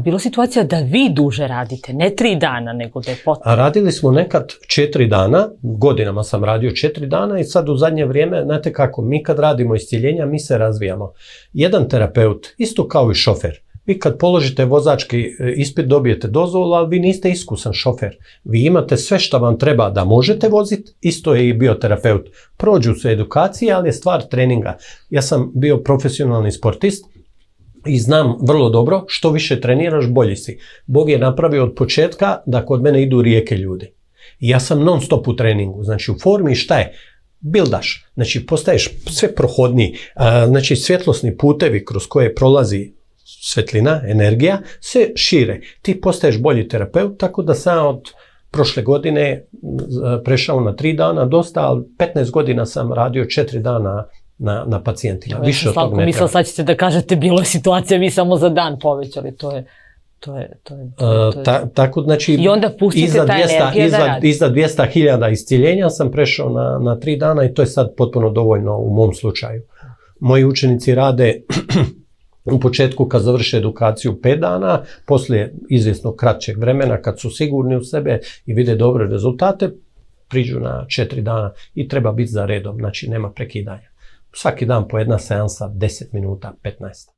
bilo situacija da vi duže radite, ne 3 dana, nego da je potpuno? A radili smo nekad 4 dana, godinama sam radio 4 dana i sad u zadnje vrijeme, znate kako, mi kad radimo iscjeljenja, mi se razvijamo. Jedan terapeut, isto kao i šofer, vi kad položite vozački ispit dobijete dozvolu, ali vi niste iskusan šofer. Vi imate sve što vam treba da možete voziti, isto je i bioterapeut. Prođu se edukacije, ali je stvar treninga. Ja sam bio profesionalni sportist i znam vrlo dobro, što više treniraš, bolji si. Bog je napravio od početka da kod mene idu rijeke ljudi. I ja sam non stop u treningu, znači u formi šta je? Bildaš, znači postaješ sve prohodniji, znači svjetlosni putevi kroz koje prolazi svetlina, energija, se šire. Ti postaješ bolji terapeut, tako da sam od prošle godine prešao na 3 dana dosta, ali 15 godina sam radio 4 dana na pacijentima. Više od toga ne treba. Sad ćete da kažete, bilo je situacija, vi samo za dan povećali, Tako, znači, i onda pustite ta energija da radi. Iza 200.000 iscjeljenja sam prešao na 3 dana i to je sad potpuno dovoljno u mom slučaju. Moji učenici rade u početku kad završe edukaciju 5 dana, poslije izvjesno kraćeg vremena kad su sigurni u sebe i vide dobre rezultate, priđu na 4 dana i treba biti za redom, znači nema prekidanja. Svaki dan po jedna seansa, 10 minuta, 15.